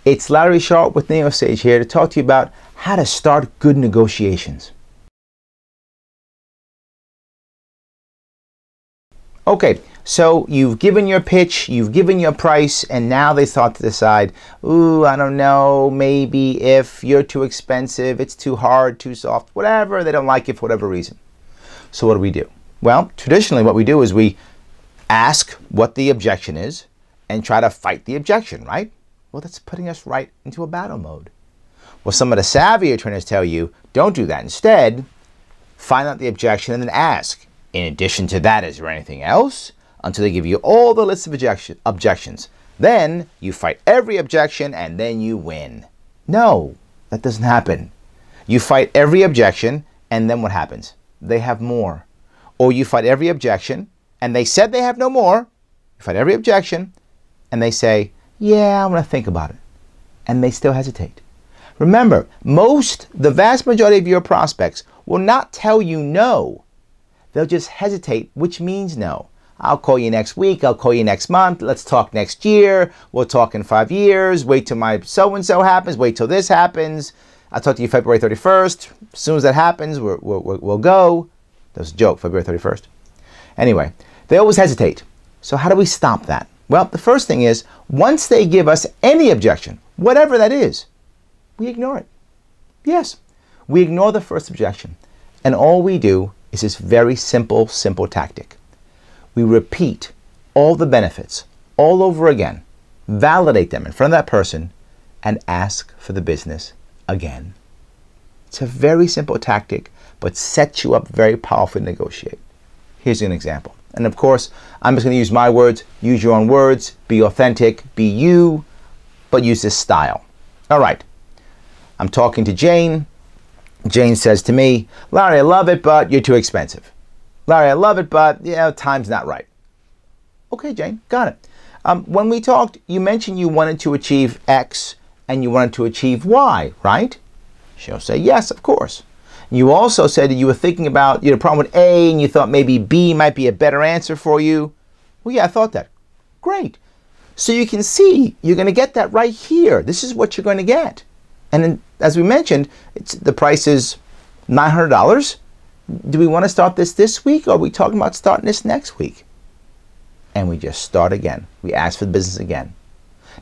It's Larry Sharpe with NeoSage here to talk to you about how to start good negotiations. Okay, so you've given your pitch, you've given your price, and now they start to decide, ooh, I don't know, maybe if you're too expensive, it's too hard, too soft, whatever, they don't like it for whatever reason. So what do? Well, traditionally what we do is we ask what the objection is and try to fight the objection, right? Well, that's putting us right into a battle mode. Well, some of the savvier trainers tell you, don't do that. Instead, find out the objection and then ask, in addition to that, is there anything else? Until they give you all the list of objections. Then you fight every objection and then you win. No, that doesn't happen. You fight every objection and then what happens? They have more. Or you fight every objection and they said they have no more. You fight every objection and they say, yeah, I'm going to think about it. And they still hesitate. Remember, the vast majority of your prospects will not tell you no. They'll just hesitate, which means no. I'll call you next week. I'll call you next month. Let's talk next year. We'll talk in 5 years. Wait till my so-and-so happens. Wait till this happens. I'll talk to you February 31st. As soon as that happens, we'll go. That was a joke, February 31st. Anyway, they always hesitate. So how do we stop that? Well, the first thing is, once they give us any objection, whatever that is, we ignore it. Yes, we ignore the first objection. And all we do is this very simple tactic. We repeat all the benefits all over again, validate them in front of that person, and ask for the business again. It's a very simple tactic, but sets you up very powerfully to negotiate. Here's an example. And of course, I'm just going to use my words. Use your own words. Be authentic. Be you, but use this style. All right. I'm talking to Jane. Jane says to me, Larry, I love it, but you're too expensive. Larry, I love it, but time's not right. Okay, Jane, got it. When we talked, you mentioned you wanted to achieve X and you wanted to achieve Y, right? She'll say, yes, of course. You also said that you were thinking about, you had a problem with A and you thought maybe B might be a better answer for you. Well, yeah, I thought that. Great. So you can see you're going to get that right here. This is what you're going to get. And then, as we mentioned, the price is $900. Do we want to start this week, or are we talking about starting this next week? And we just start again. We ask for the business again.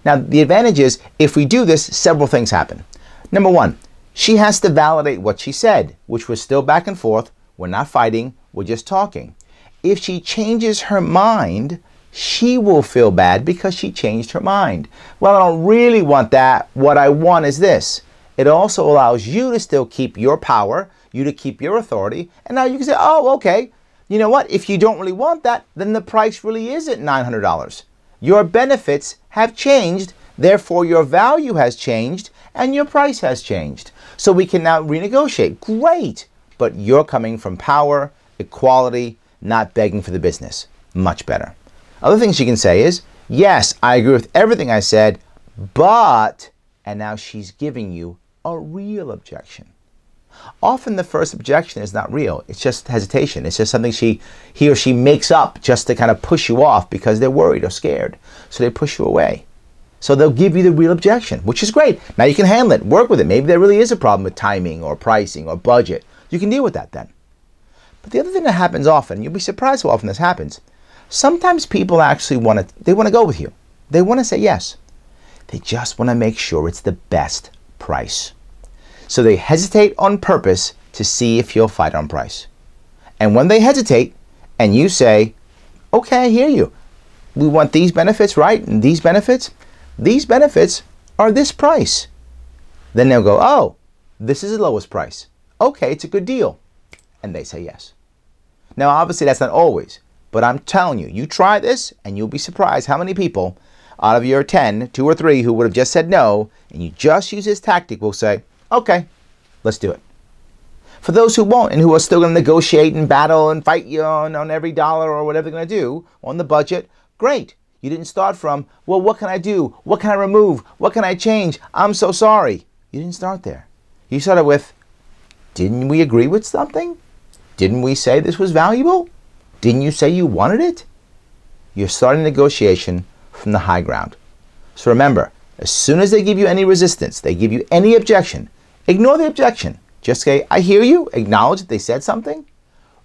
Now, the advantage is, if we do this, several things happen. Number one, she has to validate what she said, which was still back and forth. We're not fighting. We're just talking. If she changes her mind, she will feel bad because she changed her mind. Well, I don't really want that. What I want is this. It also allows you to still keep your power, you to keep your authority, and now you can say, oh, okay, you know what? If you don't really want that, then the price really isn't $900. Your benefits have changed, therefore your value has changed, and your price has changed. So we can now renegotiate. Great! But you're coming from power, equality, not begging for the business. Much better. Other things she can say is, yes, I agree with everything I said, but, and now she's giving you a real objection. Often the first objection is not real. It's just hesitation. It's just something he or she makes up just to kind of push you off because they're worried or scared. So they push you away. So they'll give you the real objection, which is great. Now you can handle it, work with it. Maybe there really is a problem with timing or pricing or budget. You can deal with that then. But the other thing that happens often, you'll be surprised how often this happens. Sometimes people actually want to go with you. They want to say yes. They just want to make sure it's the best price. So they hesitate on purpose to see if you'll fight on price. And when they hesitate and you say, okay, I hear you. We want these benefits, right? And these benefits are this price. Then they'll go, oh, this is the lowest price. Okay, it's a good deal. And they say yes. Now, obviously, that's not always. But I'm telling you, you try this and you'll be surprised how many people out of your 10, 2 or 3 who would have just said no, and you just use this tactic will say, okay, let's do it. For those who won't and who are still going to negotiate and battle and fight you on every dollar or whatever they're going to do on the budget, great. You didn't start from, well, what can I do? What can I remove? What can I change? I'm so sorry. You didn't start there. You started with, didn't we agree with something? Didn't we say this was valuable? Didn't you say you wanted it? You're starting negotiation from the high ground. So remember, As soon as they give you any resistance, they give you any objection, ignore the objection. Just say, I hear you, acknowledge that they said something,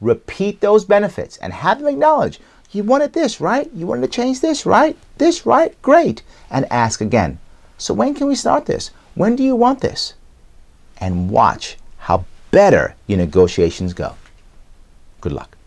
repeat those benefits, and have them acknowledge, you wanted this, right? You wanted to change this, right? This, right? Great. And ask again, so when can we start this? When do you want this? And watch how better your negotiations go. Good luck.